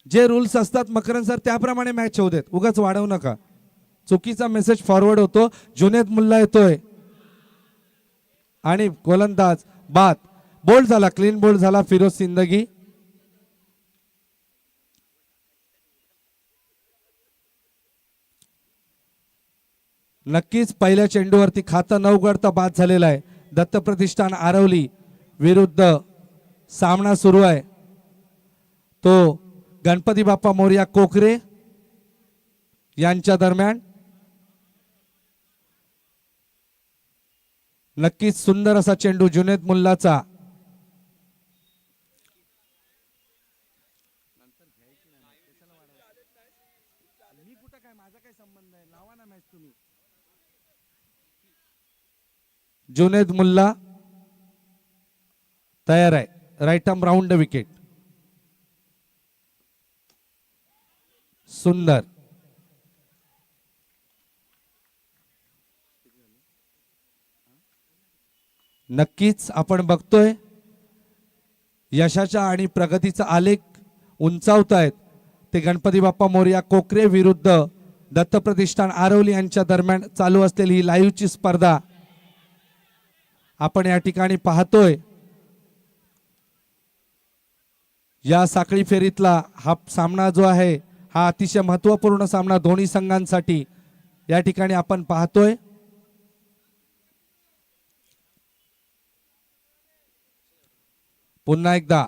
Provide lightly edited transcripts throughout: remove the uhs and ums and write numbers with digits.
जे रूल्स असतात मकरंद सर त्याप्रमाणे मॅच होऊ देत, उगाच वाढवू नका. चुकीचा मेसेज फॉरवर्ड होतो. जुनेद मुल्ला येतोय आणि गोलंदाज बाद. बोल्ड झाला, क्लीन बोल्ड झाला फिरोज सिंदगी. नक्कीच पहिल्या चेंडूवरती खातं न उघडता बाद झालेला आहे. दत्त प्रतिष्ठान आरवली विरुद्ध सामना सुरू आहे. तो गणपती बाप्पा मोरया कोकरे यांच्या दरम्यान. नक्कीच सुंदर असा चेंडू जुनेद मुल्लाचा. जुनेद मुल्ला तयार आहे. Right arm round wicket. सुंदर. नक्कीच आपण बघतोय यशाचा आणि प्रगतीचा आलेख उंचावत आहेत ते गणपती बाप्पा मोरया कोकरे विरुद्ध दत्त प्रतिष्ठान आरवली यांच्या दरम्यान चालू असलेली ही लाईव्हची स्पर्धा आपण या ठिकाणी पाहतोय. या साखळी फेरीतला हा सामना जो आहे हा अतिशय महत्त्वपूर्ण सामना दोन्ही संघांसाठी या ठिकाणी आपण पाहतोय. पुन्हा एकदा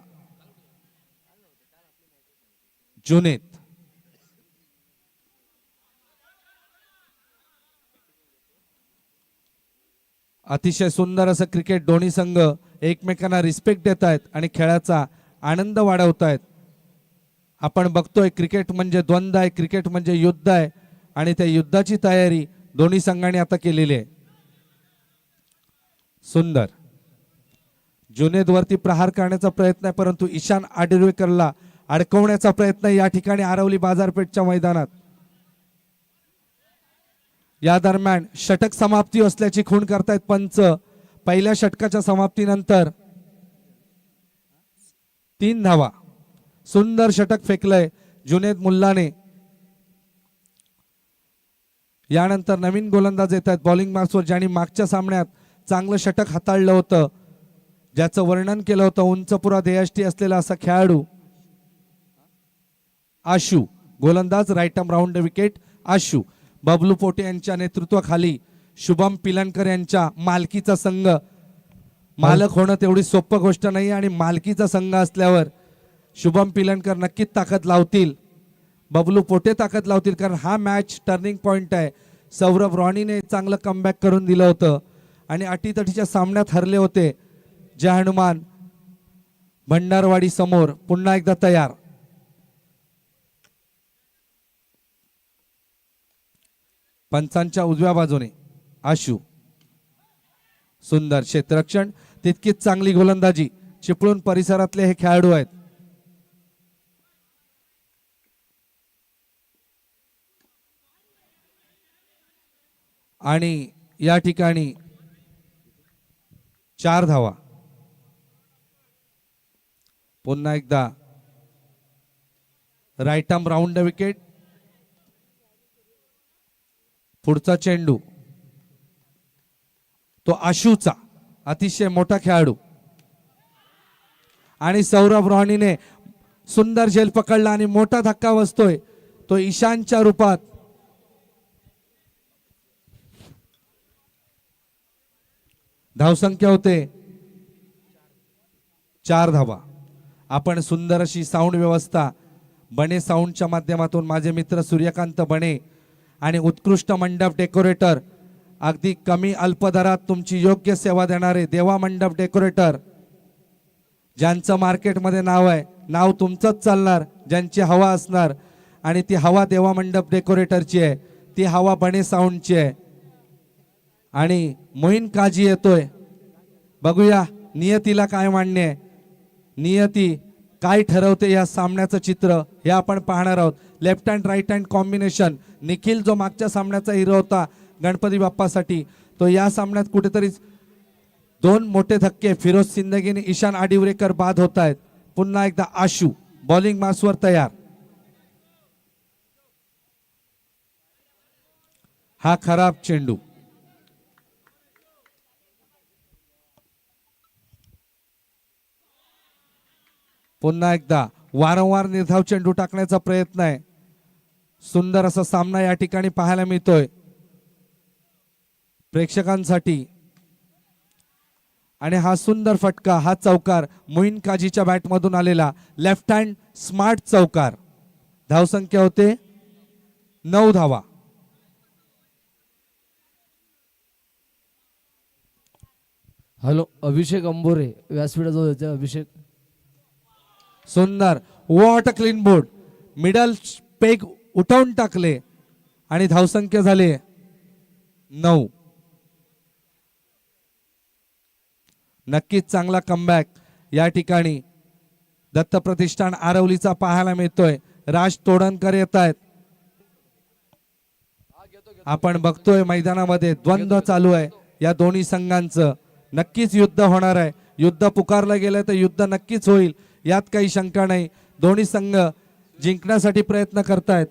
जुनेद. अतिशय सुंदर असं क्रिकेट. दोन्ही संघ एकमेकांना रिस्पेक्ट देत आहेत आणि खेळाचा आनंद वाढवत आहेत. आपण बघतोय क्रिकेट म्हणजे द्वंद्व आहे, क्रिकेट म्हणजे युद्ध आहे आणि त्या युद्धाची तयारी दोन्ही संघांनी आता केलेली आहे. सुंदर. जुनेद वरती प्रहार करण्याचा प्रयत्न आहे परंतु ईशान आडिरवेकरला अडकवण्याचा प्रयत्न या ठिकाणी आरवली बाजारपेठच्या मैदानात. या दरम्यान षटक समाप्ती असल्याची खूण करतायत पंच. पहिल्या षटकाच्या समाप्तीनंतर 3 धावा. सुंदर षटक फेकलंय जुनेद मुल्लाने. यानंतर नवीन गोलंदाज येत आहेत बॉलिंग मार्क्सवर ज्यांनी मागच्या सामन्यात चांगलं षटक हाताळलं होतं, ज्याचं वर्णन केलं होतं. उंचपुरा देयष्टी असलेला असा खेळाडू आशू. गोलंदाज right arm round wicket Ashu. Bablu Pote यांच्या नेतृत्वाखाली शुभम पिलनकर यांच्या मालकीचा संघ. मालक होणं तेवढी सोपं गोष्ट नाही आणि मालकीचा संघ असल्यावर शुभम पिलनकर नक्कीच ताकद लावतील, बबलू पोटे ताकद लावतील कारण हा मॅच टर्निंग पॉइंट आहे. सौरभ रॉनीने चांगलं कमबॅक करून दिलं होतं आणि अटीतटीच्या सामन्यात हरले होते. जय हनुमान भंडारवाडी समोर पुन्हा एकदा तयार. पंचांच्या उजव्या बाजूने आशू. सुंदर क्षेत्ररक्षण. तितकीच चांगली गोलंदाजी. चिपळूण परिसरातले हे खेळाडू आहेत. आणि या ठिकाणी 4 धावा. पुन्हा एकदा राईट आर्म राऊंड विकेट. पुढचा चेंडू तो आशूचा, अतिशय मोठा खेळाडू. आणि सौरभ रॉनीने सुंदर झेल पकडला आणि मोठा धक्का बसतोय तो ईशानच्या रूपात. धावसंख्या होते 4 धावा. आपण सुंदर अशी साऊंड व्यवस्था बने साऊंडच्या माध्यमातून माझे मित्र सूर्यकांत बने आणि उत्कृष्ट मंडप डेकोरेटर, अगदी कमी अल्प दरात तुमची योग्य सेवा देणारे देवा मंडप डेकोरेटर, ज्यांचं मार्केटमध्ये नाव आहे. नाव तुमचंच चालणार, ज्यांची हवा असणार आणि ती हवा देवा मंडप डेकोरेटरची आहे, ती हवा बने साऊंडची आहे. आणि मोहीन काजी येतोय. बघूया नियतीला काय मान्य आहे, नियती काय ठरवते या सामन्याचं चित्र हे आपण पाहणार आहोत. Left hand right hand combination. Nikhil जो मागच्या सामन्याचा हिरो होता गणपती बाप्पासाठी, तो या सामन्यात कुठेतरी 2 मोठे धक्के. फिरोज सिंदगीने ईशान आडिवरेकर बाद होत आहेत. पुन्हा एकदा आशू बॉलिंग मार्क्सवर तयार. हा खराब चेंडू. पुन्हा एकदा वारंवार निर्धाव चेंडू टाकण्याचा प्रयत्न आहे. सुंदर असा सामना या ठिकाणी पाहायला मिळतोय प्रेक्षकांसाठी. आणि हा सुंदर फटका, हा चौकार मोईन काजीच्या बॅट मधून आलेला लेफ्ट हँड स्मार्ट चौकार. धावसंख्या होते 9 धावा. हॅलो, अभिषेक अंबोरे व्यासपीठाजवळ येते. अभिषेक. सुंदर what a clean board. Middle peg उठवून टाकले आणि धावसंख्या झाले 9. नक्कीच चांगला कमबॅक या ठिकाणी दत्त प्रतिष्ठान आरवलीचा पाहायला मिळतोय. राज तोडणकर येत आहेत. आपण बघतोय मैदानामध्ये द्वंद्व चालू आहे या दोन्ही संघांचं. नक्कीच युद्ध होणार आहे. युद्ध पुकारलं गेलं तर युद्ध नक्कीच होईल, यात काही शंका नाही. दोन्ही संघ जिंकण्यासाठी प्रयत्न करतायत.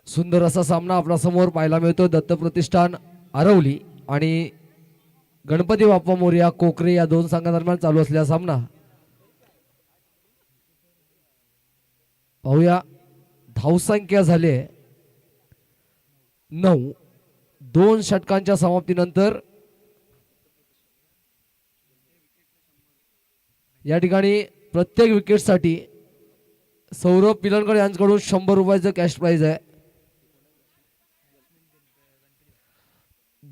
सुंदर असा सामना आपल्या समोर पाहायला मिळतो. दत्त प्रतिष्ठान आरवली आणि गणपती बाप्पा मोरया कोकरे या दोन संघादरम्यान चालू असलेला सामना. पाहूया धावसंख्या झाली 9. 2 षटकांच्या समाप्तीनंतर या ठिकाणी प्रत्येक विकेटसाठी सौरभ पिलनकर यांच्याकडून 100 रुपयाचं कॅश प्राइज आहे.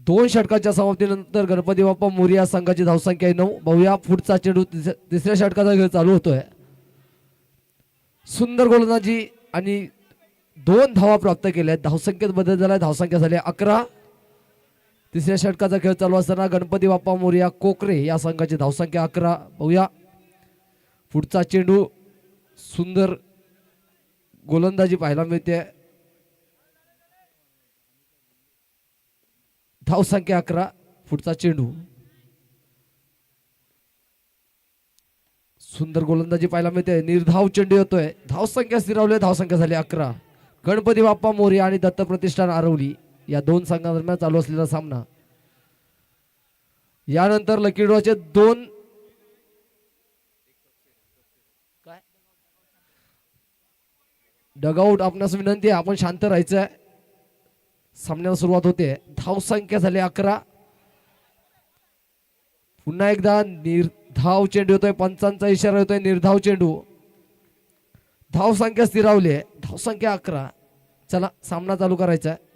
2 षटकाच्या समाप्तीनंतर गणपती बाप्पा मोरया संघाची धावसंख्या 9. बहुया पुढचा चेंडू तिसऱ्या षटकाचा खेळ चालू होतोय. सुंदर गोलंदाजी आणि 2 धावा प्राप्त केल्या. धावसंख्येत बदल झाला. धावसंख्या झाली 11. तिसऱ्या षटकाचा खेळ चालू असताना गणपती बाप्पा मोरया कोकरे या संघाची धावसंख्या 11. बहुया पुढचा चेंडू. सुंदर गोलंदाजी पाहायला मिळते. धावसंख्या 11. पुढचा चेंडू. सुंदर गोलंदाजी पाहायला मिळते. निर्धाव चेंडू येतोय. धावसंख्या स्थिरावली. धावसंख्या झाली 11. गणपती बाप्पा मोरया आणि दत्त प्रतिष्ठान आरवली या दोन संघांदरम्यान चालू असलेला सामना. यानंतर लकी ड्रॉचे 2 डगआउट. आपणास विनंती आहे आपण शांत राहायचं. सामन्याला सुरुवात होते. धावसंख्या झाली 11. पुन्हा एकदा निर्धाव चेंडू येतोय. पंचांचा इशारा येतोय. निर्धाव चेंडू. धावसंख्या स्थिरावली आहे. धावसंख्या 11. चला सामना चालू करायचा आहे.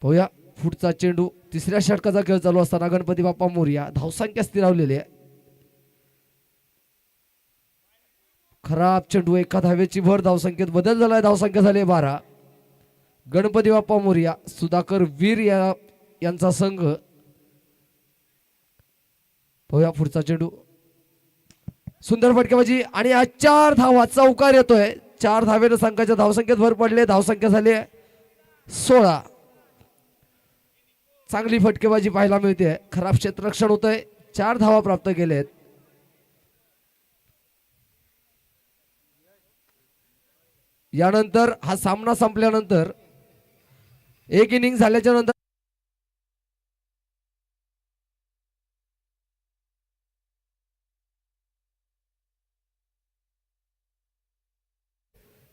पाहूया पुढचा चेंडू. तिसऱ्या षटकाचा खेळ चालू असताना गणपती बाप्पा मोरया धावसंख्या स्थिरावलेली आहे. खराब चेंडू. एका धावेची भर. धावसंख्येत बदल झालाय. धावसंख्या झाली 12. गणपती बाप्पा मोरया सुधाकर वीर यांचा संघ. पाहूया पुढचा चेंडू. सुंदर फटकेबाजी आणि 4 धावा. चौकार येतोय. 4 धावेने संघाच्या धावसंख्येत भर पडले. धावसंख्या झाली 16. चांगली फटकेबाजी पाहायला मिळते. खराब क्षेत्ररक्षण होतंय. 4 धावा प्राप्त केलेत. यानंतर हा सामना संपल्यानंतर एक इनिंग झाल्याच्या नंतर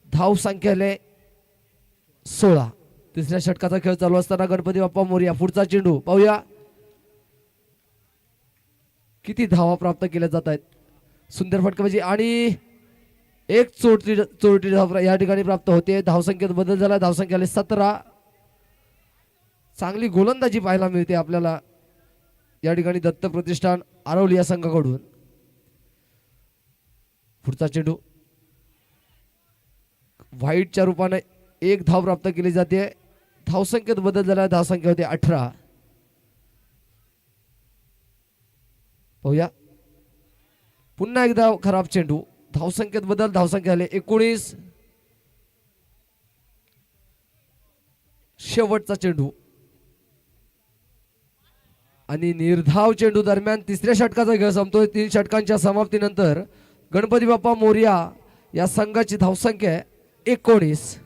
धाव संख्या 16. तिसऱ्या षटकाचा खेळ चालू असताना गणपती बाप्पा मोरया पुढचा चेंडू. पाहूया किती धावा प्राप्त केल्या जात आहेत. सुंदर फटकेबाजी आणि एक चोरटी धाव या ठिकाणी प्राप्त होते. धावसंख्येत बदल झाला. धावसंख्या 17. चांगली गोलंदाजी पाहायला मिळते आपल्याला या ठिकाणी दत्त प्रतिष्ठान आरवली या संघाकडून. पुढचा चेंडू. व्हाईटच्या रूपाने 1 धाव प्राप्त केली जाते. धावसंख्येत बदल झाला. धावसंख्या होते 18. पाहूया पुन्हा एकदा खराब चेंडू. धावसंख्येत बदल. धावसंख्या झाली 19. शेवटचा चेंडू आणि निर्धाव चेंडू दरम्यान तिसऱ्या षटकाचा खेळ संपतोय. 3 षटकांच्या समाप्तीनंतर गणपती बाप्पा मोरया या संघाची धावसंख्या 19.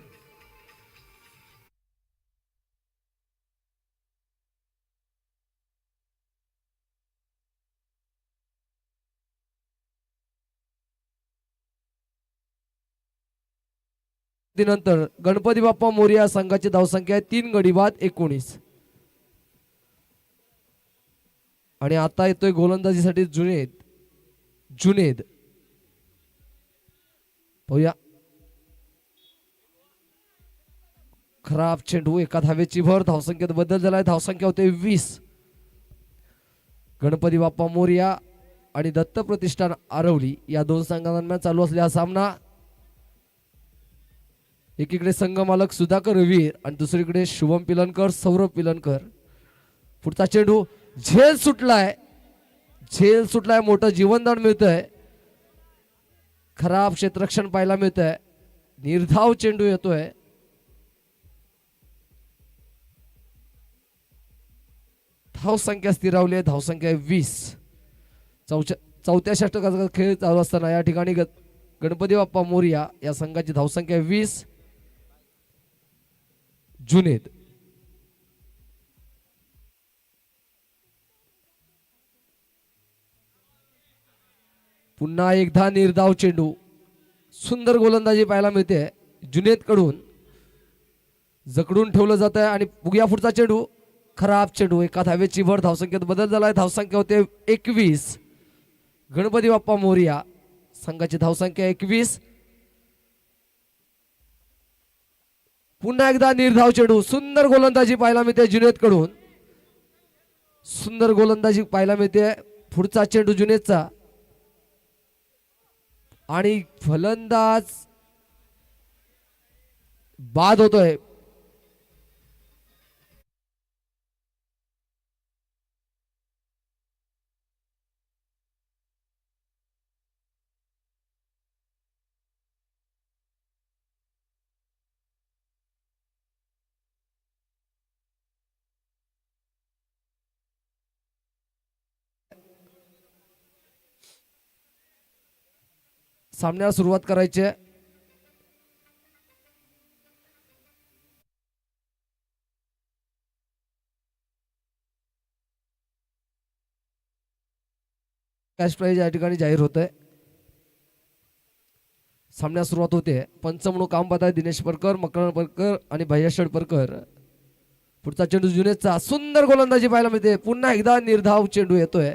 नंतर गणपती बाप्पा मोरया संघाची धावसंख्या आहे 3 गडी बाद 19. आणि आता येतोय गोलंदाजीसाठी जुनेद पाहूया. खराब चेंडू, एका धावेची भर, धावसंख्येत बदल झालाय, धावसंख्या होते 20. गणपती बाप्पा मोरया आणि दत्त प्रतिष्ठान आरवली या दोन संघांदरम्यान चालू असलेला हा सामना. एकीकडे संघ मालक सुधाकर वीर आणि दुसरीकडे शुभम पिलनकर, सौरभ पिलनकर. पुढचा चेंडू, झेल सुटलाय, मोठं जीवनदान मिळतंय. खराब क्षेत्ररक्षण पाहायला मिळतंय. निर्धाव चेंडू येतोय. धावसंख्या स्थिरावली आहे, धावसंख्या 20. चौथ्या षटकाचा खेळ चालू असताना या ठिकाणी गणपती बाप्पा मोरया या संघाची धावसंख्या 20. जुनेद पुन्हा एकदा निर्धाव चेंडू, सुंदर गोलंदाजी पाहायला मिळते जुनेद कडून. जकडून ठेवलं जात आहे आणि पुढ्या पुढचा चेंडू, खराब चेंडू, एका धावेची भर, धावसंख्येत बदल झालाय, धावसंख्या होते 21. गणपती बाप्पा मोरया संघाची धावसंख्या 21. पुन्हा एकदा निर्धाव चेंडू, सुंदर गोलंदाजी पाहायला मिळते जुनेद कडून. सुंदर गोलंदाजी पाहायला मिळते. पुढचा चेंडू जुनेदचा आणि फलंदाज बाद होतोय. सामन्याला सुरुवात करायची आहे. कॅश प्राइज या ठिकाणी जाहीर होत आहे. सामन्याला सुरुवात होते. पंच म्हणून काम पाहत आहे दिनेश परकर, मकरन परकर आणि भैया परकर. पुढचा चेंडू जुनेदचा, सुंदर गोलंदाजी पाहायला मिळते. पुन्हा एकदा निर्धाव चेंडू येतोय.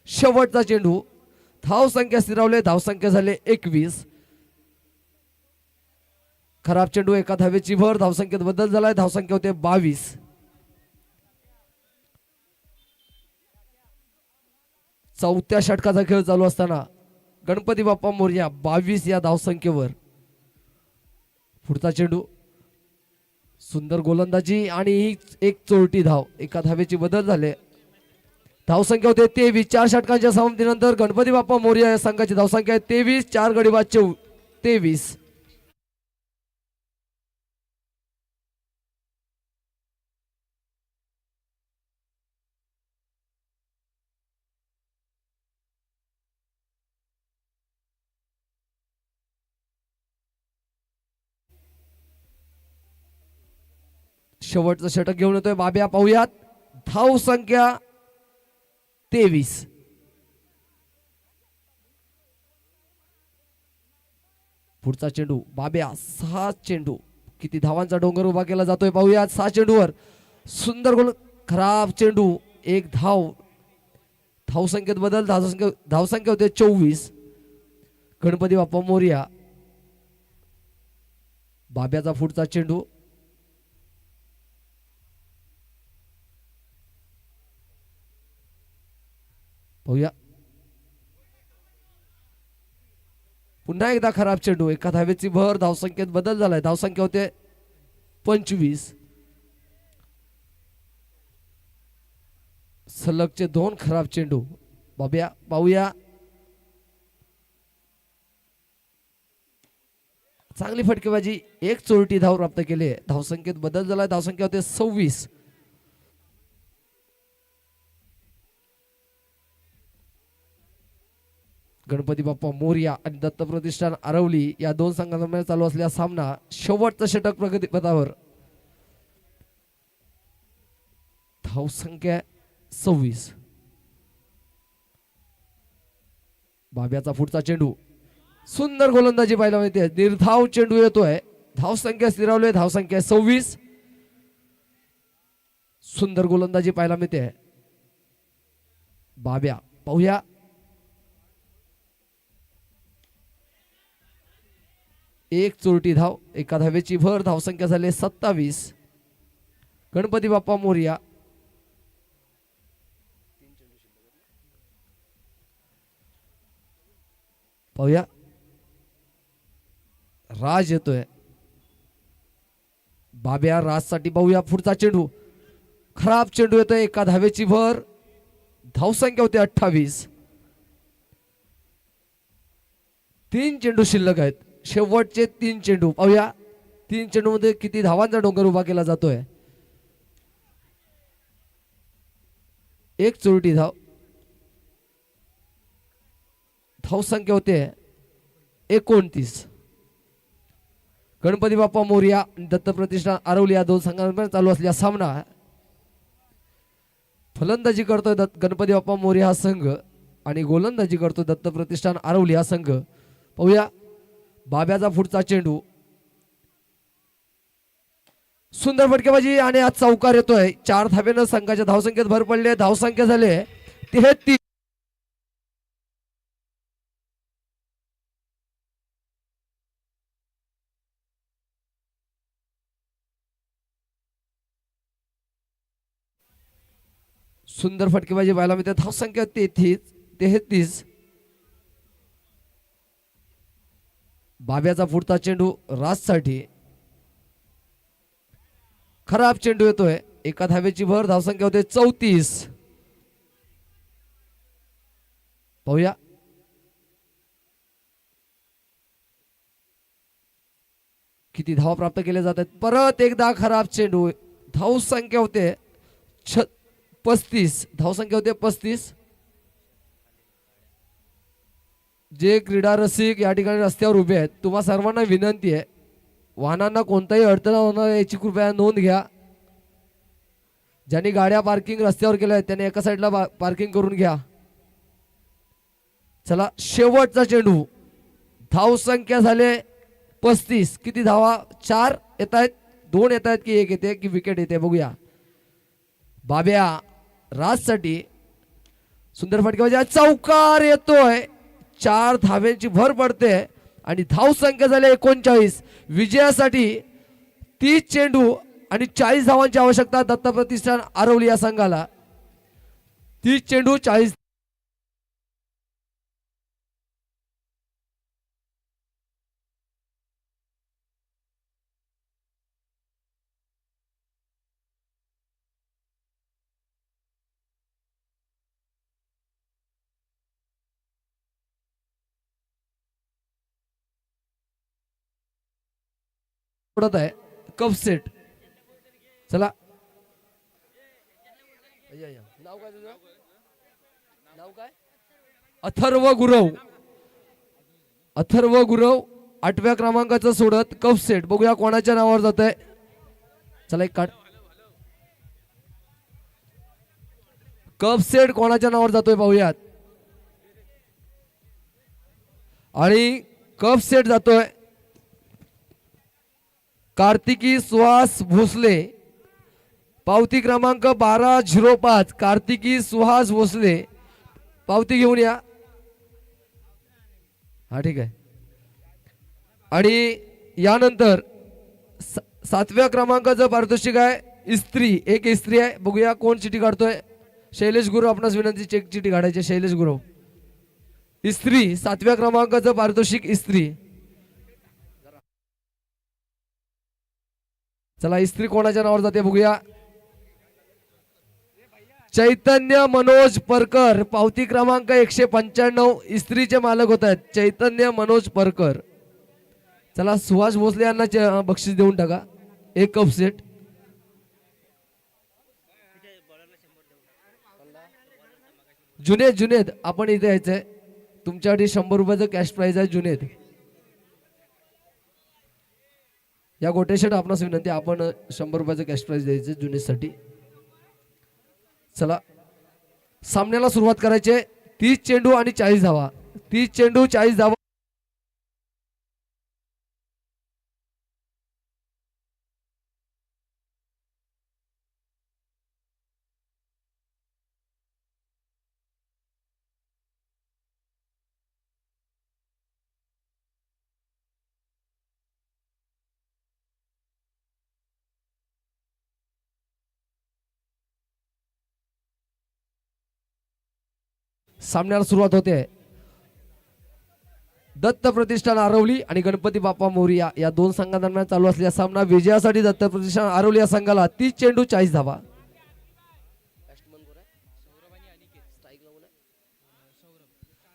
शेवटचा चेंडू, धावसंख्या स्थिरावले, धावसंख्या झाले 21. खराब चेंडू, एका धावेची भर, धावसंख्येत बदल झालाय, धावसंख्या होते 22. चौथ्या षटकाचा खेळ चालू असताना गणपती बाप्पा मोरया 22 या धावसंख्येवर. पुढचा चेंडू, सुंदर गोलंदाजी आणि ही एक चोरटी धाव, एका धावेची बदल झाले, धावसंख्या होते 23. 4 षटकांच्या समाप्तीनंतर गणपती बाप्पा मोरया या संघाची धावसंख्या आहे 23. 4 गडी बाद 23. शेवटचं षटक घेऊन येतोय बाब्या. पाहूयात, धावसंख्या 23. पुढचा चेंडू, बाब्या 6 चेंडू, किती धावांचा डोंगर उभा केला जातोय पाहूयात. 6 चेंडूवर सुंदर गोल, खराब चेंडू, एक धाव, धावसंख्येत बदल, धावसंख्या होते 24. गणपती बाप्पा मोरया. बाब्याचा पुढचा चेंडू, पाहूया. पुन्हा एकदा खराब चेंडू, एका धावेची भर, धावसंख्येत बदल झालाय, धावसंख्या होते 25. सलगचे 2 खराब चेंडू. बाब्या पाहूया, चांगली फटकेबाजी, एक चोरटी धाव प्राप्त केली, धावसंख्येत बदल झालाय, धावसंख्या होते 26. गणपती बाप्पा मोरया आणि दत्त प्रतिष्ठान आरवली या दोन संघांमध्ये चालू असलेला सामना शेवटचा षटक प्रगतीपथावर. धावसंख्या 26. बाब्याचा पुढचा चेंडू सुंदर गोलंदाजी पाहायला मिळते. निर्धाव चेंडू येतोय. धावसंख्या स्थिरावली. धावसंख्या 26. सुंदर गोलंदाजी पाहायला मिळते. बाब्या पाहूया. एक चोरटी धाव. एका धावेची भर. धावसंख्या झाली 27. गणपती बाप्पा मोरया. पाहूया. राज येतोय. बाब्या राजसाठी पाहूया. पुढचा चेंडू खराब चेंडू येतोय. एका धावेची भर. धावसंख्या होते 28. 3 चेंडू शिल्लक आहेत. शेवटचे 3 चेंडू पाहूया. 3 चेंडू मध्ये किती धावांचा डोंगर उभा केला जातोय. एक चोरटी धाव. धावसंख्या होते 29. गणपती बाप्पा मोरया आणि दत्त प्रतिष्ठान आरवली या दोन संघांमध्ये चालू असलेला सामना. फलंदाजी करतोय गणपती बाप्पा मोरया हा संघ आणि गोलंदाजी करतोय दत्त प्रतिष्ठान आरवली हा संघ. पाहूया. बाब्याचा पुढचा चेंडू सुंदर फटकेबाजी आणि आज चौकार येतोय. 4 धावेनं संघाच्या धावसंख्येत भर पडली आहे. धावसंख्या झाले 33. सुंदर फटकेबाजी पाहायला मिळते. धावसंख्या 33. बाब्याचा पुढचा चेंडू राजसाठी खराब चेंडू येतोय. एका धावेची भर. धावसंख्या होते 34. पाहूया. किती धावा प्राप्त केले जात आहेत. परत एकदा खराब चेंडू. धावसंख्या होते 35. धावसंख्या होते 35. जे क्रीडा रसिक या ठिकाणी रस्त्यावर उभे आहेत तुम्हा सर्वांना विनंती आहे वाहनांना कोणताही अडथळा होणार याची कृपया नोंद घ्या. ज्यांनी गाड्या पार्किंग रस्त्यावर केल्या आहेत त्यांनी एका साईडला पार्किंग करून घ्या. चला शेवटचा चेंडू. धावसंख्या झाले 35. किती धावा? 4 येत आहेत. 2 येत आहेत की 1 येते की विकेट येते बघूया. बाब्या राजसाठी सुंदर फटकेबाजी. चौकार येतोय. 4 धाव्यांची भर पडते आणि धावसंख्या झाली 39. विजयासाठी 30 चेंडू आणि 40 धावांची आवश्यकता दत्त प्रतिष्ठान आरवली या संघाला. 30 चेंडू 40. पडत आहे कप सेट. चला नाव काय तुझं? नाव काय? अथर्व गुरव. अथर्व गुरव 8व्या क्रमांकाचं सोडत कप सेट. बघूया कोणाच्या नावावर जात आहे. चला एक काढ. कप सेट कोणाच्या नावावर जातोय पाहूयात. आणि कप सेट जातोय कार्तिकी सुहास भोसले. पावती क्रमांक 1205. कार्तिकी सुहास भोसले. पावती घेऊन या. हा ठीक आहे. आणि यानंतर 7व्या क्रमांकाचं पारितोषिक आहे इस्त्री. एक इस्त्री आहे. बघूया कोण चिठी काढतोय. शैलेश गुरु. आपणास विनंती चेक चिठी काढायची. शैलेश गुरु इस्त्री. 7व्या क्रमांकाचं पारितोषिक इस्त्री. चला इस्त्री कोणाच्या नावावर जाते बघूया. चैतन्य मनोज परकर. पावती क्रमांक 195. इस्त्रीचे मालक होत आहेत चैतन्य मनोज परकर. चला सुहास भोसले यांना बक्षीस देऊन टाका. एक कप सेट. जुनेद आपण इथे यायचंय. तुमच्यासाठी 100 रुपयाचं कॅश प्राइज आहे जुनेद. या गोटेशेट आपणास विनंती, आपण 100 रुपयाचं कॅश प्राइज द्यायचं जुनेदसाठी. चला सामन्याला सुरुवात करायची. 30 चेंडू आणि 40 धावा. 30 चेंडू 40 धावा. सामन्याला सुरुवात होते. दत्त प्रतिष्ठान आरवली आणि गणपती बाप्पा मोरया या दोन संघांदरम्यान चालू असलेला सामना विजयासाठी दत्त प्रतिष्ठान आरवली या संघाला 30 चेंडू 40 धावा.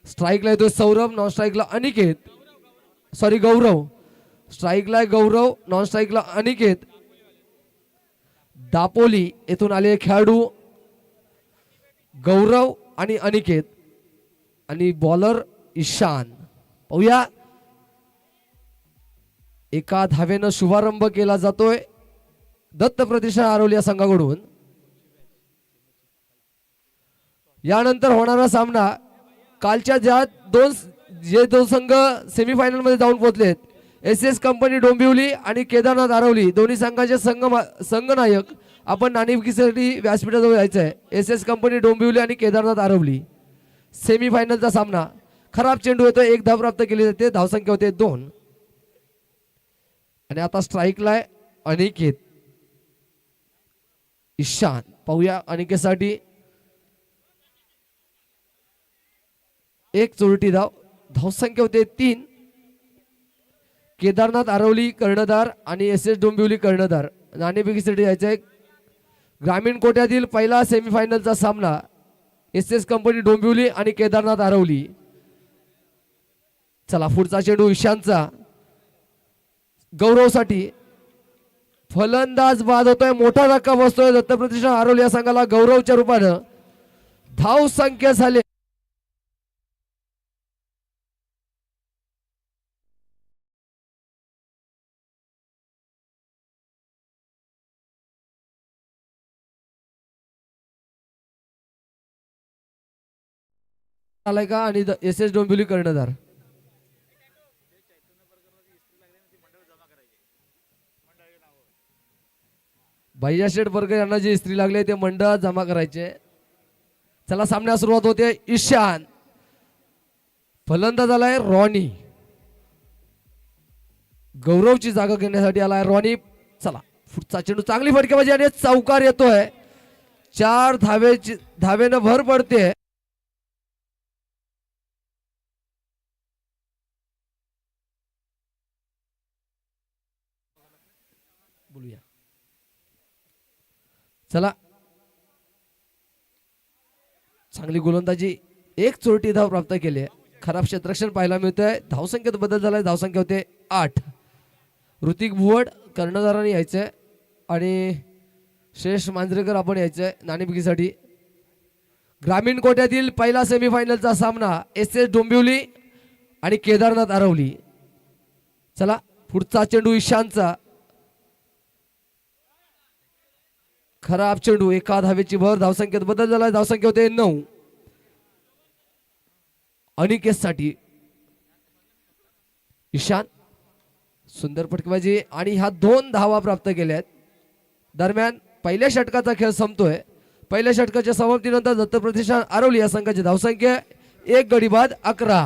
स्ट्राईकला येतोय सौरभ, नॉन स्ट्राईकला अनिकेत, सॉरी गौरव. स्ट्राईकला गौरव, नॉन स्ट्राईकला अनिकेत. दापोली येथून आले खेळाडू गौरव आणि अनिकेत आणि बॉलर ईशान. पाहूया एका धावेनं शुभारंभ केला जातोय दत्त प्रतिष्ठान आरवली या संघाकडून. यानंतर होणारा सामना कालच्या ज्या दोन संघ सेमीफायनल मध्ये जाऊन पोहोचलेत, एस कंपनी डोंबिवली आणि केदारनाथ आरवली, दोन्ही संघाचे संघनायक आपण नाणेफेकीसाठी व्यासपीठाजवळ जायचं आहे. एस कंपनी डोंबिवली आणि केदारनाथ आरवली सेमीफायनलचा सामना. खराब चेंडू येतो, 1 धाव प्राप्त केली जाते, धावसंख्या होते 2. आणि आता स्ट्राईकला आहे अनिकेत. ईशान. पाहूया अनिकेतसाठी 1 चोरटी धाव, धावसंख्या होते 3. केदारनाथ आरवली कर्णधार आणि एस डोंबिवली कर्णधार. नाणेफेकीसाठी जायचं आहे. ग्रामीण कोट्यातील पहिला सेमीफायनलचा सामना एस कंपनी डोंबिवली आणि केदारनाथ आरवली. चला पुढचा चेंडू ईशानचा गौरवसाठी. फलंदाज बाद होतोय, मोठा धक्का बसतोय दत्त प्रतिष्ठान आरवली या संघाला गौरवच्या रूपानं. धाव संख्या झाले आलाय का आणि एस डोंबिवली कर्णधार. भैया शेठ बर्गर यांना जे इस्त्री लागले ते मंडळात जमा करायचे. चला सामन्याला सुरुवात होते. ईशान. फलंदाज आलाय रॉनी. गौरवची जागा घेण्यासाठी आलाय रॉनी. चला पुढचा चेंडू, चांगली फटकेबाजी आणि चौकार येतोय. 4 धावेनं भर पडते. बोलूया. चला चांगली गोलंदाजी, 1 चोरटी धाव प्राप्त केली. खराब क्षेत्ररक्षण पाहायला मिळतंय. धावसंख्येत बदल झालाय, धावसंख्या होते 8. ऋतिक भुवड कर्णधाराने यायचंय आणि श्रेष्ठ मांजरेकर आपण यायचंय नाणेफेकीसाठी. ग्रामीण कोट्यातील पहिला सेमीफायनलचा सामना एस डोंबिवली आणि केदारनाथ आरवली. चला पुढचा चेंडू ईशानचा. खराब चेंडू, 1 धावेची भर, धावसंख्येत बदल झाला, धावसंख्या होते 9. अनिकेतसाठी ईशान. सुंदर फटकेबाजी आणि ह्या 2 धावा प्राप्त केल्यात. दरम्यान पहिल्या षटकाचा खेळ संपतोय. पहिल्या षटकाच्या समाप्तीनंतर दत्त प्रतिष्ठान आरवली या संघाची धावसंख्या 1 गडी बाद 11.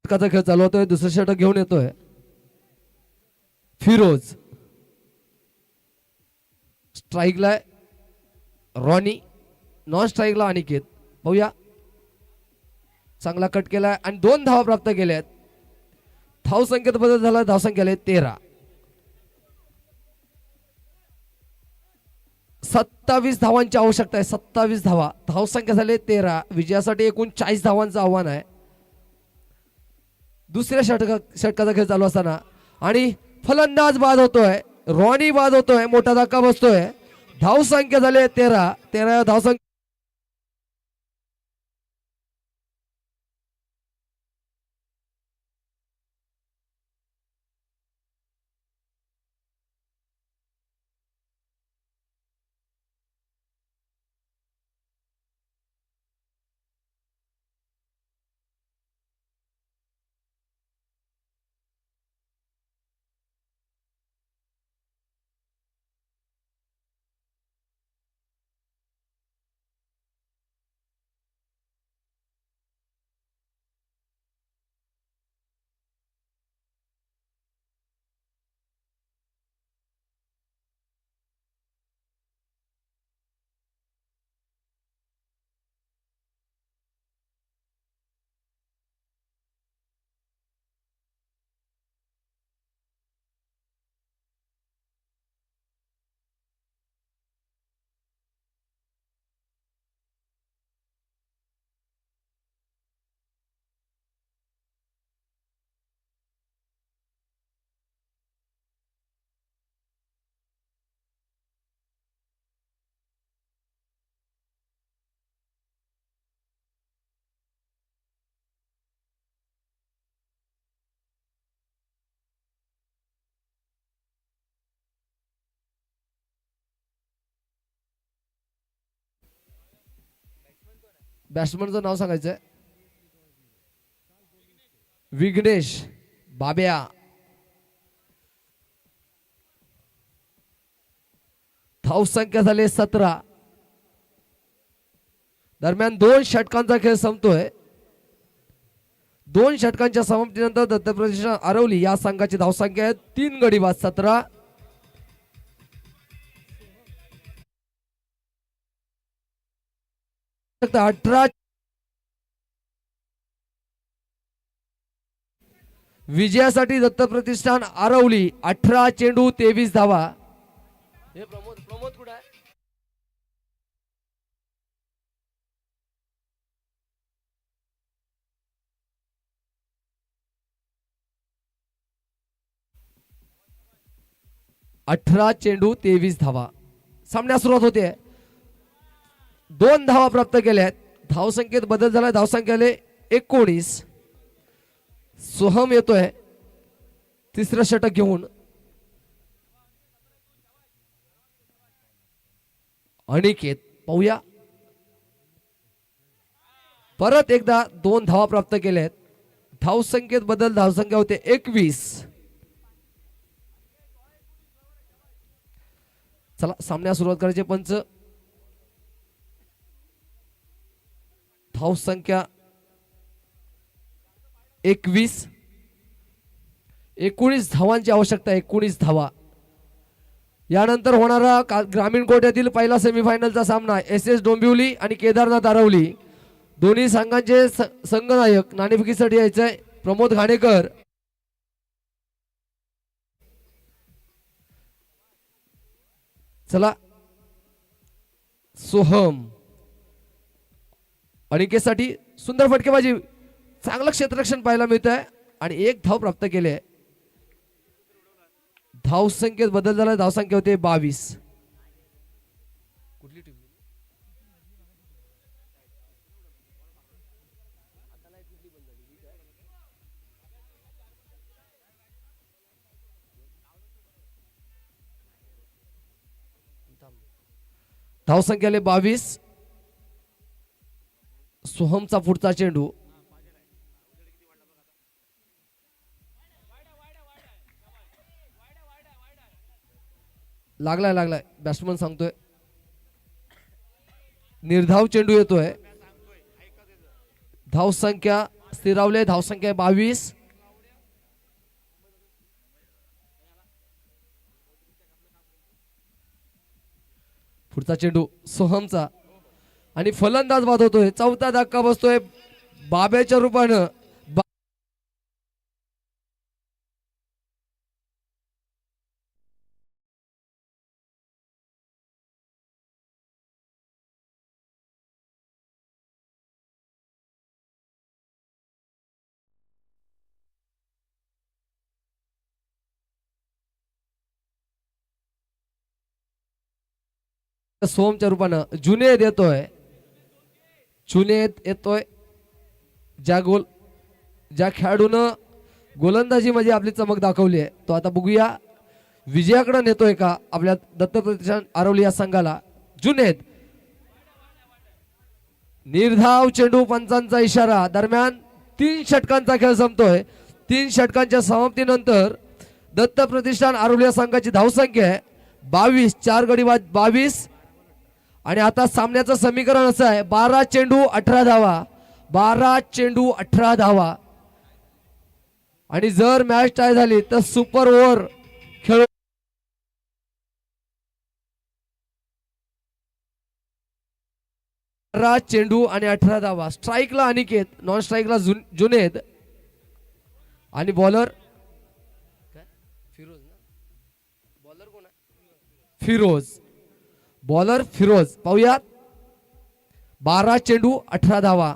षटकाचा खेळ चालू होतोय. दुसरं षटक घेऊन येतोय फिरोज. स्ट्राईकला रॉनी, नॉन स्ट्राईकला अनिकेत. पाहूया. चांगला कट केलाय आणि 2 धावा प्राप्त केल्यात. धाव संख्येत बदल झाला, धावसंख्या 13. 27 धावांची आवश्यकता आहे. 27 धावा. धावसंख्या झाले 13. विजयासाठी एकूण 40 धावांचं आव्हान आहे. दुसऱ्या षटकाचा खेळ चालू असताना आणि फलंदाज बाद होतोय. रॉनी बाद होतोय. मोठा धक्का बसतोय. धावसंख्या झाले 13. 13 धावसंख्या. बॅट्समनचं नाव सांगायचंय. विघ्नेश बाब्या. धावसंख्या झाले 17. दरम्यान 2 षटकांचा खेळ संपतोय. 2 षटकांच्या समाप्तीनंतर दत्तप्रदेश आरवली या संघाची धावसंख्या आहे 3 गडी बाद 17. फक्त 18. विजयासाठी दत्त प्रतिष्ठान आरवली 18 चेंडू 23 धावा. हे प्रमोद कुठे आहे? अठरा चेंडू 23 धावा. सामन्यास सुरुवात होते. 2 धावा प्राप्त केल्या आहेत. धावसंख्येत बदल झाला. धावसंख्या 19. सोहम येतोय तिसरं षटक घेऊन. अनिकेत पाहूया. परत एकदा 2 धावा प्राप्त केल्या आहेत. धावसंख्येत बदल. धावसंख्या होते 21. चला सामन्यास सुरुवात करायचे. पंच. धावसंख्या 21. 19 धावांची आवश्यकता. 19 धावा. यानंतर होणारा ग्रामीण कोट्यातील पहिला सेमीफायनलचा सामना SS डोंबिवली आणि केदारनाथ आरवली. दोन्ही संघांचे संघनायक नाणेफेकीसाठी यायचंय प्रमोद घाणेकर. चला सोहम. अनिकेतसाठी सुंदर फटकेबाजी. चांगलं क्षेत्ररक्षण पाहायला मिळत आहे आणि 1 धाव प्राप्त केले. धावसंख्येत बदल झाला. धावसंख्या होते 22. कुठली टीम? धावसंख्या 22. सोहमचा पुढचा चेंडू. लागलाय बॅट्समन सांगतोय. निर्धाव चेंडू येतोय. धावसंख्या स्थिरावले. धावसंख्या 22. पुढचा चेंडू सोहमचा आणि फलंदाज बाद होतोय. चौथा धक्का बसतोय बाब्याच्या रूपानं. सोमच्या रूपानं जुनेद येतोय. जुनेद येतोय. ज्या खेळाडूनं गोलंदाजी मध्ये आपली चमक दाखवली आहे तो आता बघूया विजयाकडे नेतोय का आपल्या दत्त प्रतिष्ठान आरवली या संघाला. जुनेद निर्धाव चेंडू, पंचांचा इशारा. दरम्यान 3 षटकांचा खेळ संपतोय. 3 षटकांच्या समाप्तीनंतर दत्त प्रतिष्ठान आरवली या संघाची धावसंख्या आहे 22. 4 गडी बाद 22. आणि आता सामन्याचं समीकरण असं आहे 12 चेंडू 18 धावा. 12 चेंडू 18 धावा. आणि जर मॅच टाय झाली तर सुपर ओव्हर खेळ. चेंडू आणि 18 धावा. स्ट्राईकला अनिकेत, नॉन स्ट्राईकला जुनेद आणि बॉलर फिरोज. बॉलर कोण आहे? फिरोज. बॉलर फिरोज. पाहूयात 12 चेंडू 18 धावा.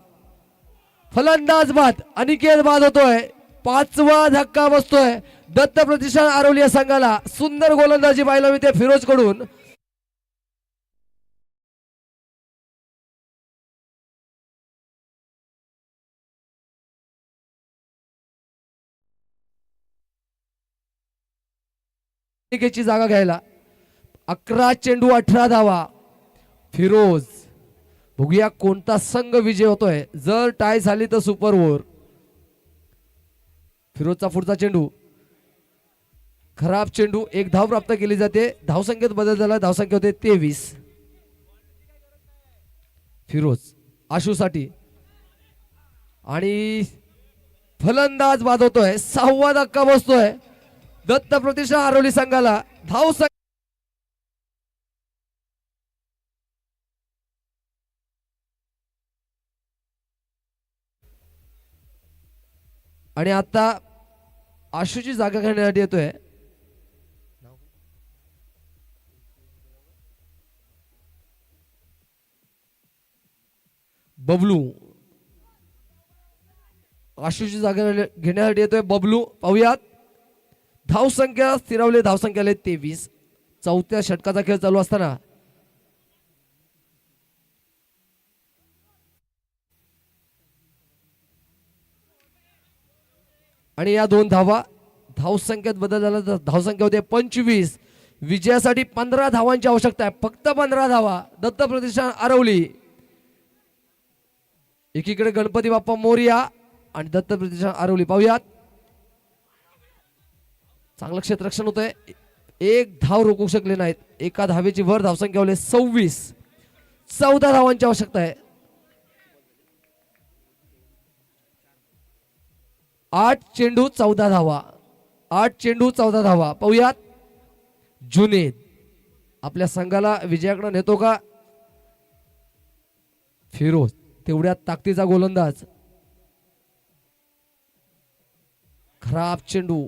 फलंदाज बाद. अनिकेत बाद होतोय. 5वा धक्का बसतोय दत्त प्रतिष्ठान आरवली या संघाला. सुंदर गोलंदाजी पाहायला मिळते फिरोज कडून. ची जागा घ्यायला 11 चेंडू 18 धावा. फिरोज. बघूया कोणता संघ विजय होतोय. जर टाय झाली तर सुपर ओव्हर. फिरोजचा पुढचा चेंडू खराब चेंडू. 1 धाव प्राप्त केली जाते. धावसंख्येत बदल झाला. धावसंख्या होते 23. फिरोज आशूसाठी आणि फलंदाज बाद होतोय. 6वा धक्का बसतोय दत्त प्रतिष्ठान आरवली संघाला. धावसंख्या आणि आता आशूची जागा घेण्यासाठी येतोय बबलू. आशूची जागा घेण्यासाठी येतोय बबलू. पाहूयात धावसंख्या स्थिरावली. धावसंख्या 23. 4थ्या षटकाचा खेळ चालू असताना आणि या 2 धावा. धावसंख्येत बदल झाला तर धावसंख्या होते 25. विजयासाठी 15 धावांची आवश्यकता आहे. फक्त 15 धावा. दत्त प्रतिष्ठान आरवली. एकीकडे गणपती बाप्पा मोरया आणि दत्त प्रतिष्ठान आरवली. पाहूयात चांगलं क्षेत्ररक्षण होतंय. 1 धाव रोखू शकले नाहीत. एका धावेची वर धावसंख्या होते 26. 14 धावांची आवश्यकता आहे. 8 चेंडू 14 धावा. 8 चेंडू 14 धावा. पाहूयात जुनेद आपल्या संघाला विजयाकडे नेतो का. फिरोज तेवढ्या ताकदीचा गोलंदाज. खराब चेंडू.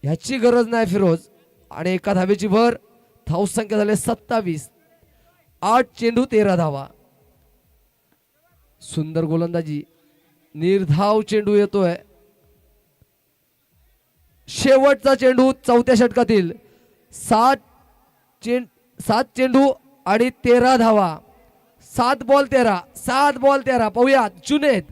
ह्याची गरज नाही फिरोज. आणि एका धावेची भर. धावसंख्या झाली 27. 8 चेंडू 13 धावा. सुंदर गोलंदाजी. निर्धाव चेंडू येतोय. शेवटचा चेंडू 4थ्या षटकातील. 7 चेंडू आणि 13 धावा. 7 बॉल 13. 7 बॉल 13. पाहूयात जुनेद.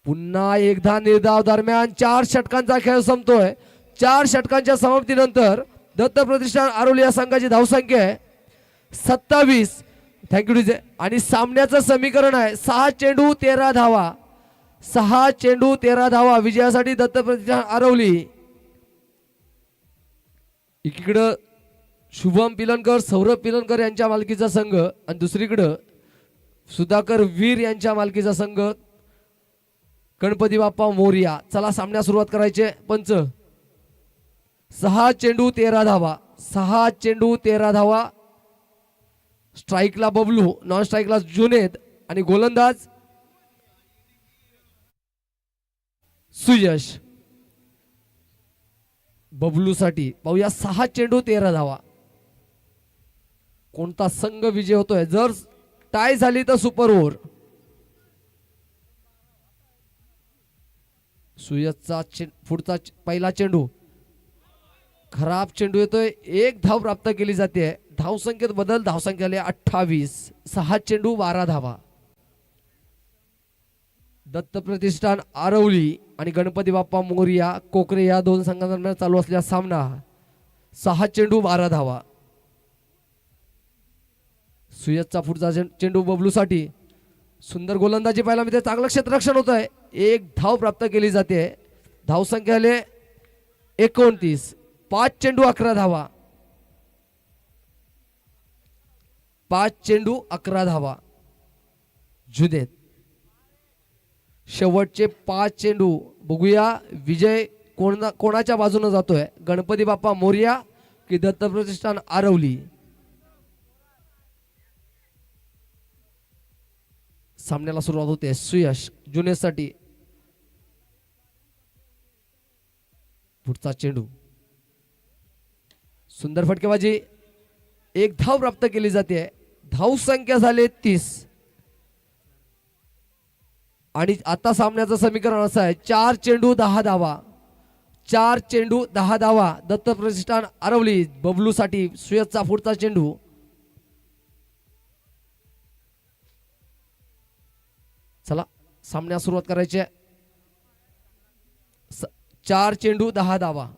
पुन्हा एकदा निर्धाव. दरम्यान 4 षटकांचा खेळ संपतोय. 4 षटकांच्या समाप्तीनंतर दत्त प्रतिष्ठान आरवली या संघाची धावसंख्या आहे 27. Thank you DJ. आणि सामन्याचं समीकरण आहे 6 चेंडू 13 धावा. 6 चेंडू 13 धावा. विजयासाठी दत्त प्रतिष्ठान आरवली. एकीकडं शुभम पिलनकर, सौरभ पिलनकर यांच्या मालकीचा संघ आणि दुसरीकडं सुधाकर वीर यांच्या मालकीचा संघ गणपती बाप्पा मोरया. चला सामन्यास सुरुवात करायचे. पंच 6 चेंडू 13 धावा. 6 चेंडू 13 धावा. स्ट्राईकला बबलू, नॉन स्ट्राईकला जुनेद आणि गोलंदाज सुयश. बबलू साठी पाहूया 6 चेंडू 13 धावा. कोणता संघ विजय होतोय. जर टाय झाली तर सुपर ओव्हर. सुयशचा पुढचा पहिला चेंडू खराब चेंडू येतोय, एक धाव प्राप्त केली जाते. धाव संख्येत बदल, धाव संख्या आली 28. 6 चेंडू 12 धावा. दत्त प्रतिष्ठान आरवली आणि गणपती बाप्पा मोरया कोकरे या दोन संघांदरम्यान चालू असलेला सामना. 6 चेंडू 12 धावा. सुयशचा पुढचा चेंडू बबलूसाठी. सुंदर गोलंदाजी पाहायला मिळते, चांगलं क्षेत्ररक्षण होत आहे. एक धाव प्राप्त केली जाते. धाव संख्या आले 29. 5 चेंडू 11 धावा. 5 चेंडू 11 धावा. जुनेद शेवटचे 5 चेंडू. बघूया विजय कोणाच्या बाजूने जातोय, गणपती बाप्पा मोरया की दत्त प्रतिष्ठान आरवली. सामन्याला सुरुवात होते. सुयश जुनेदसाठी. पुढचा चेंडू. सुंदर फटकेबाजी. एक धाव प्राप्त केली जाते. धाव संख्या झाले 30. आणि आता सामन्याचं समीकरण असं आहे, 4 चेंडू 10 धावा. 4 चेंडू 10 धावा. दत्त प्रतिष्ठान आरवली बबलूसाठी. सुयशचा पुढचा चेंडू. चला सामन्यास सुरुवात करायची आहे. 4 चेंडू 10 धावा.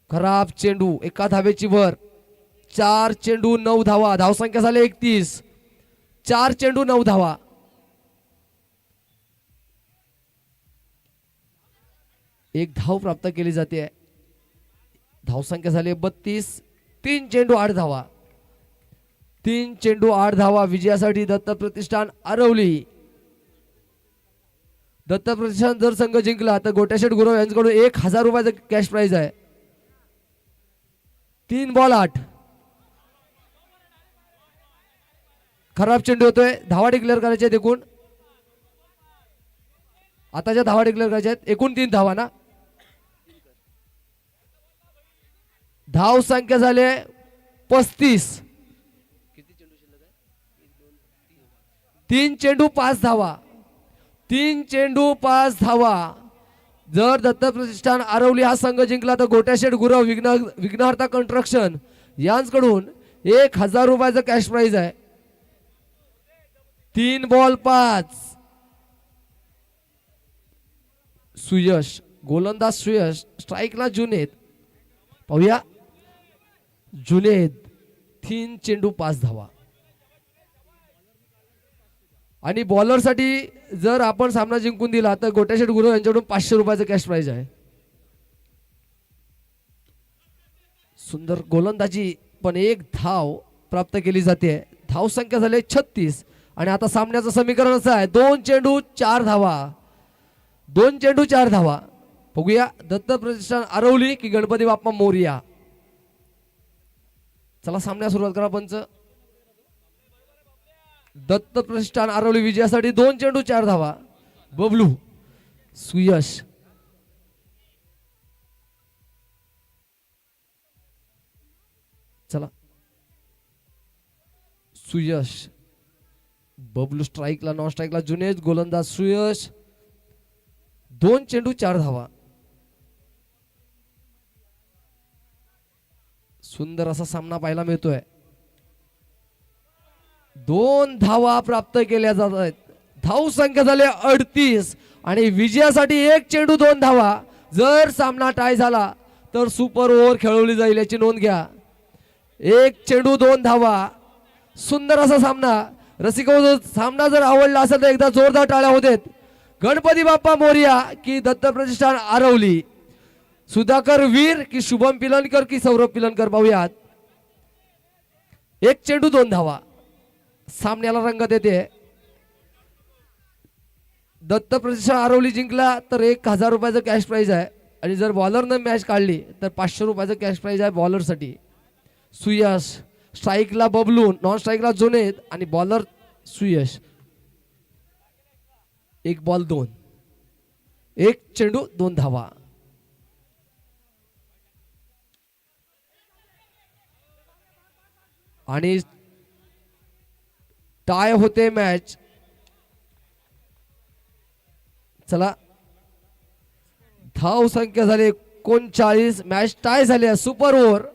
खराब चेंडू, एका धावेची वर. 4 चेंडू 9 धावा. धाव संख्या झाले 31. 4 चेंडू 9 धावा. एक धाव प्राप्त केली जाते. धाव संख्या झाली 32. 3 चेंडू 8 धावा. 3 चेंडू 8 धावा. विजयासाठी दत्त प्रतिष्ठान आरवली. दत्त प्रतिष्ठान जर संघ जिंकला तर गोट्याशेठ गुरव यांच्याकडून 1000 रुपयाचं कॅश प्राइज आहे. 3 बॉल 8. खराब चेंडू होतोय. धावा डिक्लेअर करायचे आहेत एकूण. आताच्या धावा डिक्लेअर करायच्या आहेत एकूण 3 धावा ना. धाव संख्या झाले 35. 3 चेंडू 5 धावा. 3 चेंडू 5 धावा. जर दत्त प्रतिष्ठान आरवली हा संघ जिंकला तर गोट्याशेठ गुरव विघ्नहर्ता कन्स्ट्रक्शन यांच्याकडून 1000 रुपयाचं कॅश प्राइज आहे. 3 बॉल 5. सुयश गोलंदाज. सुयश स्ट्राईकला जुनेद. पाहूया जुनेद. 3 चेंडू 5 धावा. आणि बॉलरसाठी जर आपण सामना जिंकून दिला तर गोट्याशेठ गुरु यांच्याकडून 500 रुपयाचं कॅश प्राइज आहे. सुंदर गोलंदाजी पण एक धाव प्राप्त केली जाते. धाव संख्या झाली 36. आणि आता सामन्याचं समीकरण असं आहे, 2 चेंडू 4 धावा. 2 चेंडू 4 धावा. बघूया दत्त प्रतिष्ठान आरवली की गणपती बाप्पा मोरया. चला सामन्यास सुरुवात करा पंच. दत्त प्रतिष्ठान आरवली विजयासाठी 2 चेंडू 4 धावा. बबलू. सुयश. चला सुयश. बबलू स्ट्राईकला. नॉन स्ट्राईकला जुनेद. गोलंदाज सुयश. 2 चेंडू 4 धावा. सुंदर असा सामना पाहायला मिळतोय. 2 धावा प्राप्त केल्या जात आहेत. धाव संख्या झाले 38. आणि विजयासाठी 1 चेंडू 2 धावा. जर सामना टाय झाला तर सुपर ओव्हर खेळवली जाईल याची नोंद घ्या. 1 चेंडू 2 धावा. सुंदर असा सामना. रसिको सामना जर आवडला असेल तर एकदा जोरदार टाळ्या होतेत. गणपती बाप्पा मोरया की दत्त प्रतिष्ठान आरवली. सुधाकर वीर की शुभम पिलनकर की सौरभ पिलनकर. पाहूयात. 1 चेंडू 2 धावा. सामन्याला रंगत येते. दत्त प्रतिष्ठान आरवली जिंकला तर 1000 रुपयाचं कॅश प्राइज आहे. आणि जर बॉलरनं मॅच काढली तर 500 रुपयाचं कॅश प्राइज आहे बॉलरसाठी. सुयश. स्ट्राईकला बबलू. नॉन स्ट्राईकला जुनेद. आणि बॉलर सुयश. 1 बॉल 2. 1 चेंडू 2 धावा. आणि टाय होते मॅच. चला धाव संख्या झाली 39. मॅच टाय झाली आहे. Super over.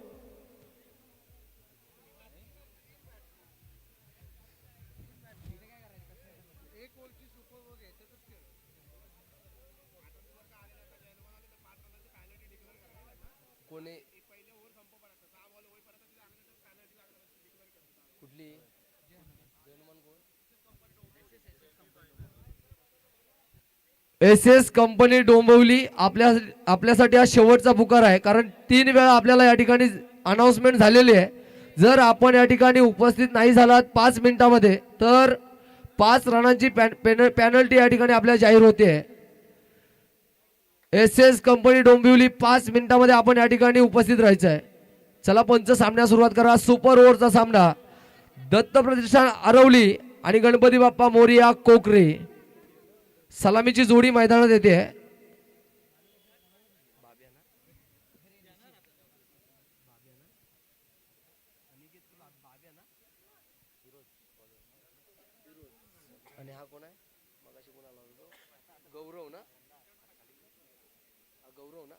S S company Dombivli आपल्यासाठी हा शेवटचा पुकार आहे, कारण 3 वेळा आपल्याला या ठिकाणी अनाउन्समेंट झालेली आहे. जर आपण या ठिकाणी उपस्थित नाही झालात 5 मिनिटामध्ये तर 5 रनांची पेनल्टी या ठिकाणी आपल्याला जाहीर होते. एस एस कंपनी डोंबिवली 5 मिनिटामध्ये आपण या ठिकाणी उपस्थित राहायचं आहे. चला पंच सामन्यास सुरुवात करा. सुपर ओव्हरचा सामना दत्त प्रतिष्ठान आरवली आणि गणपती बाप्पा मोरया कोकरे. सलामीची जोडी मैदानात येते. आणि हा कोण आहे? मगाशी कोण आला होता? गौरव ना? गौरव ना?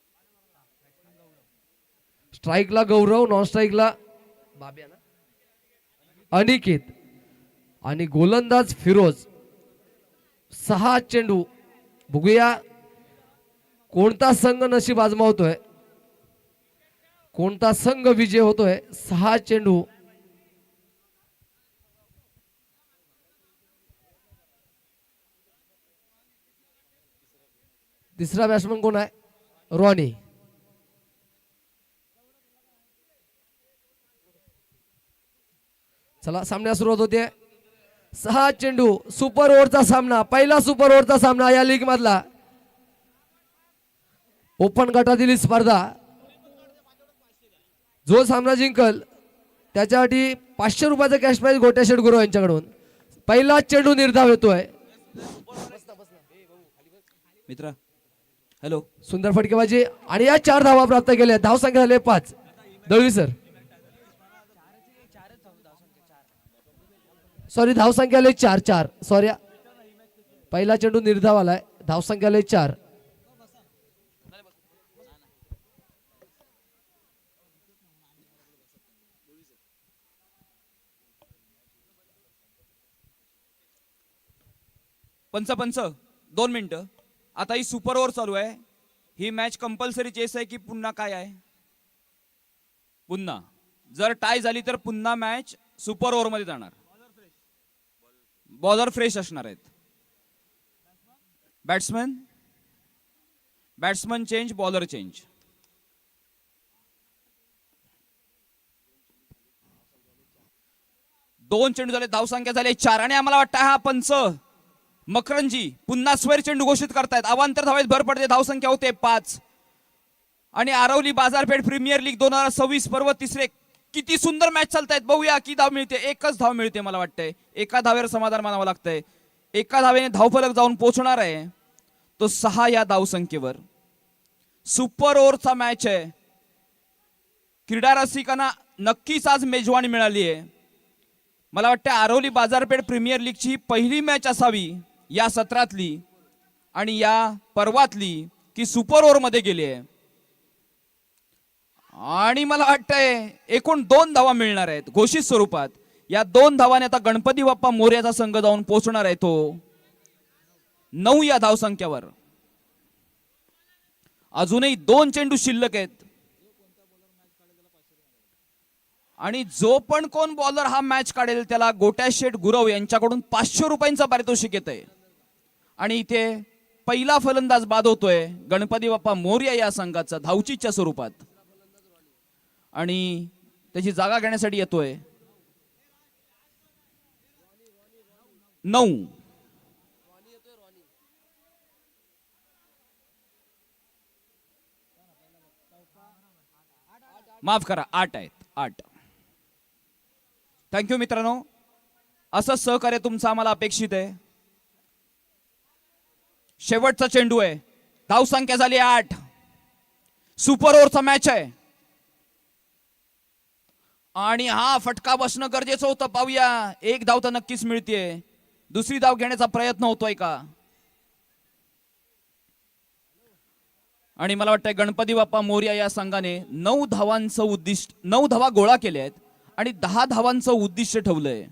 स्ट्राईकला गौरव, नॉन स्ट्राईकला बाब्या ना? अनिकेत आणि गोलंदाज फिरोज. 6 चेंडू. बघूया कोणता संघ नशीब आजमावतोय, कोणता संघ विजय होतोय. 6 चेंडू. तिसरा बॅट्समन कोण आहे? रॉनी. चला सामन्यास सुरुवात होते. 6 चेंडू. सुपर ओव्हरचा सामना. पहिला सुपर ओव्हरचा सामना या लीग मधला. ओपन गटातील स्पर्धा. जो सामना जिंकल त्याच्यासाठी 500 रुपयाचा कॅश प्राइज गोट्या शेट गुरु यांच्याकडून. पहिला चेंडू निर्धाव येतोय. मित्र हॅलो. सुंदर फटकेबाजी आणि या 4 धावा प्राप्त केल्या. धाव संख्या झाली 5. दळवी सर सॉरी, धाव संख्या आले 4. सॉरी, पहिला चेंडू निर्धाव आलाय. धाव संख्या आले 4. पंच 2 मिनिटं. आता ही सुपर ओव्हर चालू आहे. ही मॅच कंपल्सरी चेस आहे की पुन्हा काय आहे? पुन्हा जर टाय झाली तर पुन्हा मॅच सुपर ओव्हर मध्ये जाणार. बॉलर फ्रेश असणार आहेत. Batsman change, bowler change. दोन चेंडू झाले. धावसंख्या झाली 4. आणि आम्हाला वाटतं हा पंच मकरंजी पुन्हा स्वेर चेंडू घोषित करतायत. अवांतर धावेत भर पडते. धावसंख्या होते 5. आणि आरवली बाजारपेठ प्रीमियर लीग 2026 पर्व 3. किती सुंदर मॅच चालतायत. बघूया किती धाव मिळते. एकच धाव मिळते. मला वाटतंय एका धावेवर समाधान मानावं लागतंय. एका धावेने धावफलक जाऊन पोहोचणार आहे तो 6 या धावसंख्येवर. सुपर ओव्हरचा मॅच आहे. क्रीडा रसिकांना नक्कीच आज मेजवानी मिळाली आहे. मला वाटतं आरवली बाजारपेठ प्रीमियर लीगची पहिली मॅच असावी या सत्रातली आणि या पर्वातली की सुपर ओव्हर मध्ये गेली आहे. आणि मला वाटतंय एकूण 2 धावा मिळणार आहेत घोषित स्वरूपात. या 2 धावाने आता गणपती बाप्पा मोरयाचा संघ जाऊन पोहोचणार आहे तो 9 या धावसंख्येवर. अजूनही 2 चेंडू शिल्लक आहेत. आणि जो पण कोण बॉलर हा मॅच काढेल त्याला गोट्या शेठ गुरव यांच्याकडून 500 रुपयांचा पारितोषिक येत आहे. आणि इथे पहिला फलंदाज बाद होतोय गणपती बाप्पा मोरया या संघाचा धावचीच्या स्वरूपात. आणि त्याची जागा घेण्यासाठी येतोय 9. माफ करा 8 आहेत. 8. थँक्यू मित्रांनो. असं सहकार्य तुमचं आम्हाला अपेक्षित आहे. शेवटचा चेंडू आहे. धावसंख्या झाली 8. सुपर ओव्हरचा मॅच आहे. आणि हा फटका बसणं गरजेचं होतं. पाहूया, एक धाव तर नक्कीच मिळतेय. दुसरी धाव घेण्याचा प्रयत्न होतोय का? आणि मला वाटतंय गणपती बाप्पा मोरया या संघाने 9 धावांचं उद्दिष्ट, 9 धावा गोळा केल्या आहेत आणि 10 धावांचं उद्दिष्ट ठेवलंय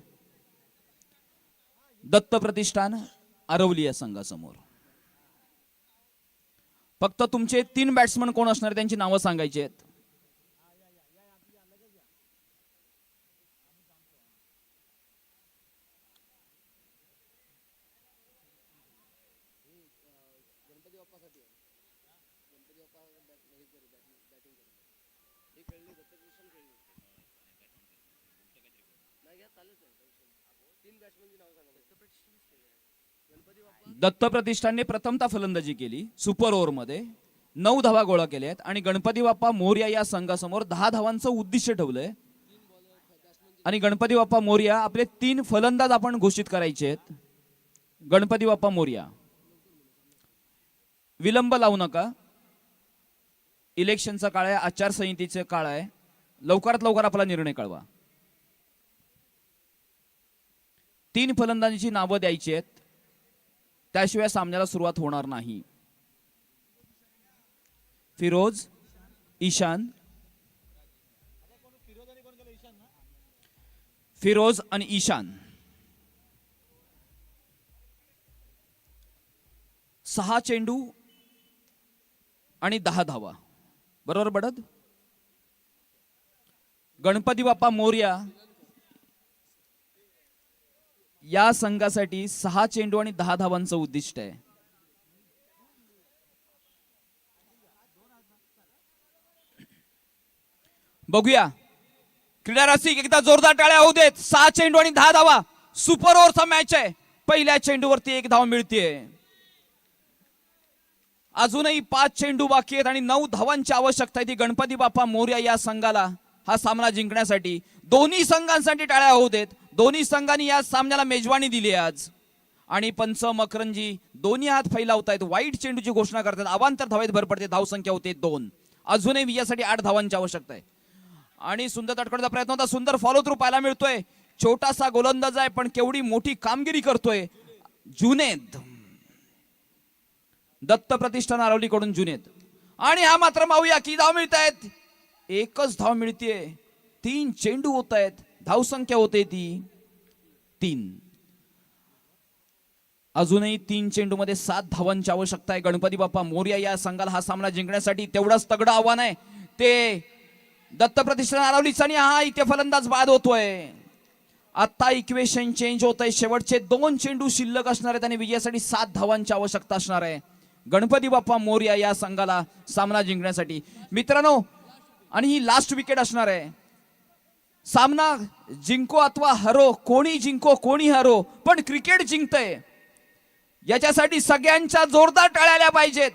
दत्त प्रतिष्ठान आरवली या संघासमोर. फक्त तुमचे 3 बॅट्समन कोण असणार त्यांची नावं सांगायची आहेत. दत्त प्रतिष्ठानने प्रथमतः फलंदाजी केली सुपर ओव्हर मध्ये, 9 धावा गोळा केल्या आहेत आणि गणपती बाप्पा मोरया या संघासमोर 10 धावांचं उद्दिष्ट ठेवलंय. आणि गणपती बाप्पा मोरया आपले 3 फलंदाज आपण घोषित करायचे आहेत. गणपती बाप्पा मोरया, विलंब लावू नका. इलेक्शनचा काळ आहे, आचारसंहितेचे काळ आहे. लवकरात लवकर आपला निर्णय कळवा. 3 फलंदाजांची नावं द्यायची आहेत, त्याशिवाय सामन्याला सुरुवात होणार नाही. फिरोज, ईशान, फिरोज आणि ईशान. 6 चेंडू आणि 10 धावा. बरोबर बडद? गणपती बाप्पा मोरया या संघासाठी 6 चेंडू आणि 10 धावांचं उद्दिष्ट आहे. बघूया, क्रीडा रसिक एकदा जोरदार टाळ्या होऊ देत. 6 चेंडू आणि 10 धावा, सुपर ओव्हरचा मॅच आहे. पहिल्या चेंडूवरती 1 धाव मिळतेय. अजूनही 5 चेंडू बाकी आहेत आणि 9 धावांची आवश्यकता आहे ती गणपती बाप्पा मोरया या संघाला हा सामना जिंकण्यासाठी. दोन्ही संघांसाठी टाळ्या होऊ देत. दोन्ही संघांनी या सामन्याला मेजवानी दिली आज. आणि पंच मकरंजी दोन्ही हात फैलावतायत, वाईट चेंडूची घोषणा करतात. अवांतर धावेत भर पडते, धावसंख्या होते 2. अजूनही विजयासाठी 8 धावांची आवश्यकता आहे. आणि सुंदर तटकण्याचा प्रयत्न होता, सुंदर फॉलो थ्रू पाहायला मिळतोय. छोटासा गोलंदाज आहे पण केवढी मोठी कामगिरी करतोय जुनेद. दत्त प्रतिष्ठान आरवलीकडून जुनेद. आणि हा मात्र पाहूया की धाव मिळत आहेत. 1च धाव मिळतीये. 3 चेंडू होत आहेत, धावसंख्या होते ती 3. अजूनही 3 चेंडू मध्ये 7 धावांची आवश्यकता आहे गणपती बाप्पा मोरया या संघाला हा सामना जिंकण्यासाठी. तेवढंच तगडं आव्हान आहे ते दत्त प्रतिष्ठान आरवलीचा. आणि हा इथे फलंदाज बाद होतोय. आता इक्वेशन चेंज होत आहे. शेवटचे 2 चेंडू शिल्लक असणार आहेत आणि विजयासाठी 7 धावांची आवश्यकता असणार आहे गणपती बाप्पा मोरया या संघाला सामना जिंकण्यासाठी. मित्रांनो, आणि ही लास्ट विकेट असणार आहे. सामना जिंको अथवा हरो, कोणी जिंको कोणी हरो, पण क्रिकेट जिंकतंय याच्यासाठी सगळ्यांच्या जोरदार टाळ्या आल्या पाहिजेत.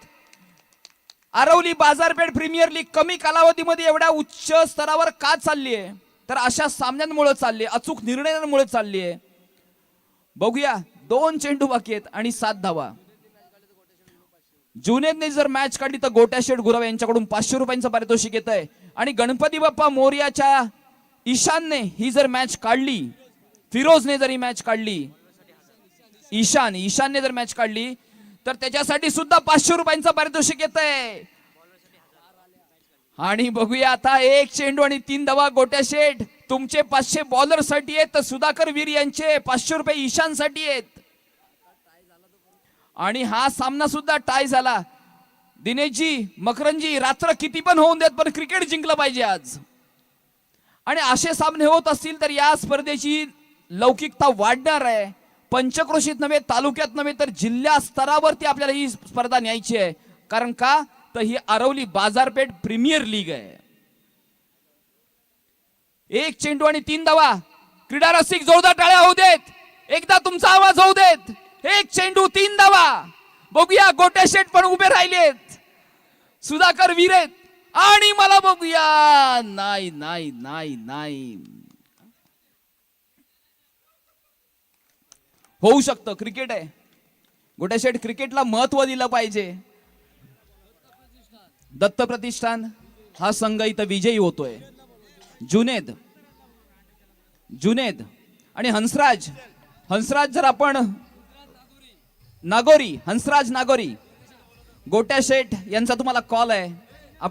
आरवली बाजारपेठ प्रीमियर लीग कमी कालावधीमध्ये एवढ्या उच्च स्तरावर का चालली आहे, तर अशा सामन्यांमुळे चालली आहे, अचूक निर्णयांमुळे चालली आहे. बघूया, 2 चेंडू बाकी आहेत आणि 7 धावा. जुनेदने जर मॅच काढली तर गोट्या शेठ गुरव यांच्याकडून 500 रुपयांचं पारितोषिक येत आहे. आणि गणपती बाप्पा मोरयाच्या ईशानने ही जर मॅच काढली, फिरोजने जर ही मॅच काढली, ईशानने जर मॅच काढली तर त्याच्यासाठी सुद्धा 500 रुपयांचं पारितोषिक येत आहे. आणि बघूया आता 1 चेंडू आणि 3 धावा. गोट्या शेठ तुमचे 500 बॉलर साठी आहेत, तर सुधाकर वीर यांचे 500 रुपये ईशान साठी आहेत. आणि हा सामना सुद्धा टाय झाला. दिनेशजी, मकरंजी, रात्र किती पण होऊन देत पण क्रिकेट जिंकलं पाहिजे आज. आणि असे सामने होत असतील तर या स्पर्धेची लौकिकता वाढणार आहे. पंचक्रोशीत नव्हे, तालुक्यात नव्हे, तर जिल्हा स्तरावरती आपल्याला ही स्पर्धा न्यायची आहे. कारण का, तर ही आरवली बाजारपेठ प्रीमियर लीग आहे. 1 चेंडू आणि 3 धावा. क्रीडा रसिक जोरदार टाळ्या होऊ देत. एकदा तुमचा आवाज होऊ देत. 1 चेंडू 3 धावा. बघूया, गोट्या शेठ पण उभे राहिलेत, सुधाकर वीर आहेत. आणि मला बघूया, नाही नाही नाही नाही, होऊ शकतं, क्रिकेट आहे. गोट्या शेठ, क्रिकेटला महत्व दिलं पाहिजे. दत्त प्रतिष्ठान हा संघ इथं विजयी होतोय. जुनेद जुनेद आणि हंसराज. हंसराज जर आपण नागोरी, हंसराज नागोरी, गोट्या शेठ यांचा तुम्हाला कॉल आहे.